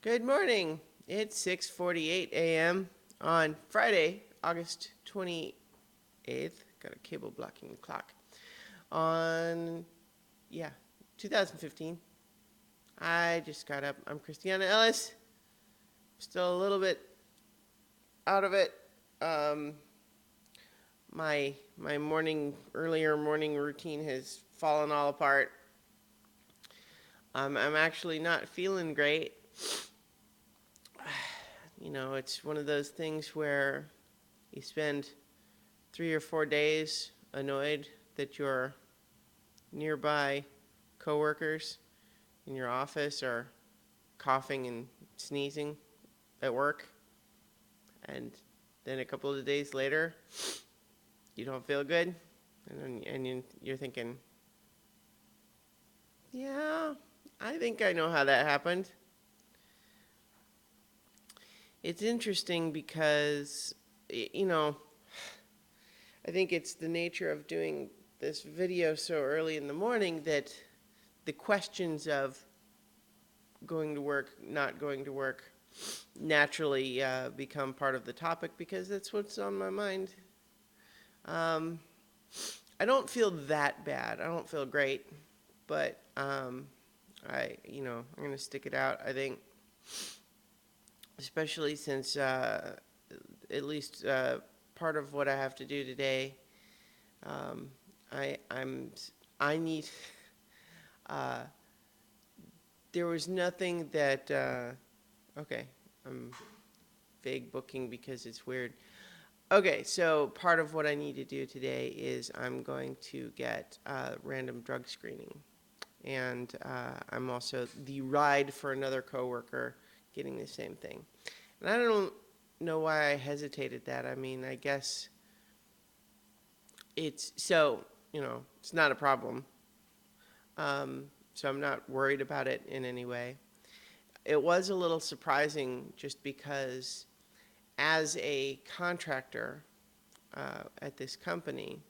Good morning. It's 6:48 a.m. on Friday, August 28th. Got a cable blocking the clock. On, 2015. I just got up. I'm Christiana Ellis. Still a little bit out of it. My earlier morning routine has fallen all apart. I'm actually not feeling great. It's one of those things where you spend 3 or 4 days annoyed that your nearby coworkers in your office are coughing and sneezing at work, and then a couple of days later, you don't feel good, and you're thinking, yeah, I think I know how that happened. It's interesting because, I think it's the nature of doing this video so early in the morning that the questions of going to work, not going to work, naturally become part of the topic because that's what's on my mind. I don't feel that bad. I don't feel great, but I'm going to stick it out, I think. Especially since at least part of what I have to do today, I need. There was nothing that. Okay, I'm vague booking because it's weird. Okay, so part of what I need to do today is I'm going to get random drug screening, and I'm also the ride for another coworker getting the same thing. And I don't know why I hesitated that. I mean, I guess it's not a problem. So I'm not worried about it in any way. It was a little surprising just because as a contractor at this company,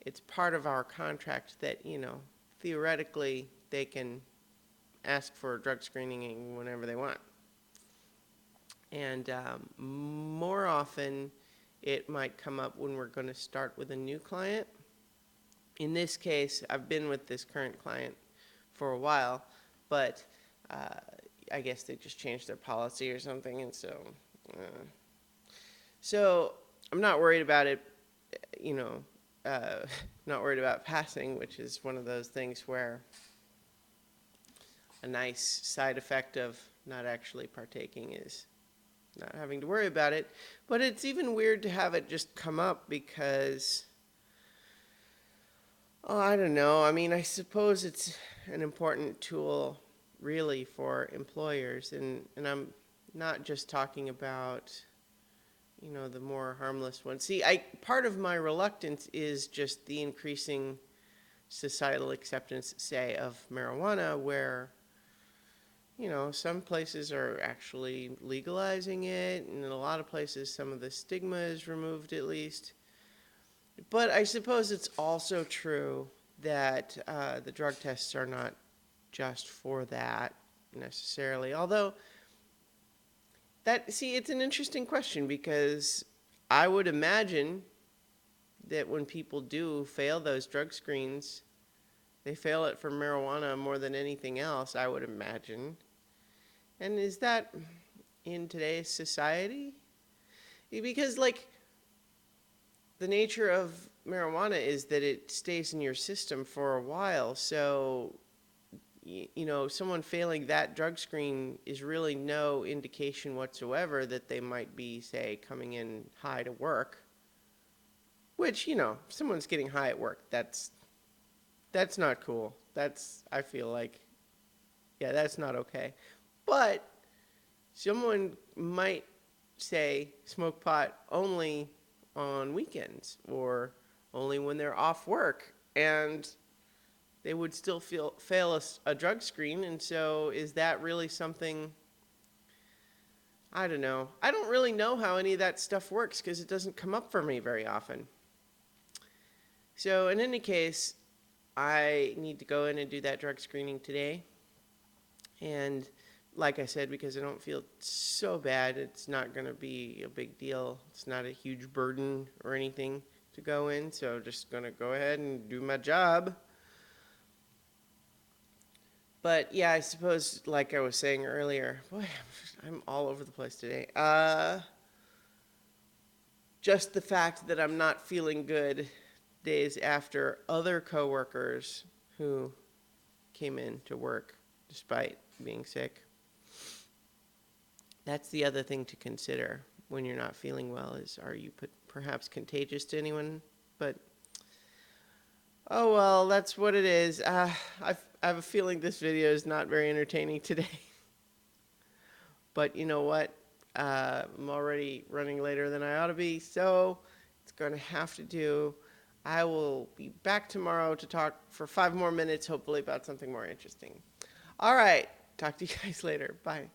it's part of our contract that, theoretically they can ask for drug screening whenever they want. And more often, it might come up when we're going to start with a new client. In this case, I've been with this current client for a while, but I guess they just changed their policy or something, and so I'm not worried about it, not worried about passing, which is one of those things where a nice side effect of not actually partaking is not having to worry about it. But it's even weird to have it just come up because, I don't know. I mean, I suppose it's an important tool really for employers. And I'm not just talking about, the more harmless ones. See, part of my reluctance is just the increasing societal acceptance, say, of marijuana, where some places are actually legalizing it, and in a lot of places some of the stigma is removed at least. But I suppose it's also true that the drug tests are not just for that necessarily. Although, it's an interesting question because I would imagine that when people do fail those drug screens, they fail it for marijuana more than anything else, I would imagine. And is that in today's society? Because, the nature of marijuana is that it stays in your system for a while. So, someone failing that drug screen is really no indication whatsoever that they might be, say, coming in high to work. Which, if someone's getting high at work, that's not cool. I feel like, that's not okay. But someone might, say, smoke pot only on weekends or only when they're off work, and they would still fail a drug screen. And so is that really something? I don't know. I don't really know how any of that stuff works because it doesn't come up for me very often. So in any case, I need to go in and do that drug screening today. And like I said, because I don't feel so bad, it's not going to be a big deal. It's not a huge burden or anything to go in, so just going to go ahead and do my job. But yeah, I suppose, like I was saying earlier, boy, I'm all over the place today. Just the fact that I'm not feeling good days after other coworkers who came in to work despite being sick. That's the other thing to consider when you're not feeling well is, are you perhaps contagious to anyone? But oh well, that's what it is. I have a feeling this video is not very entertaining today. But you know what? I'm already running later than I ought to be, so it's going to have to do. I will be back tomorrow to talk for 5 more minutes, hopefully about something more interesting. All right. Talk to you guys later. Bye.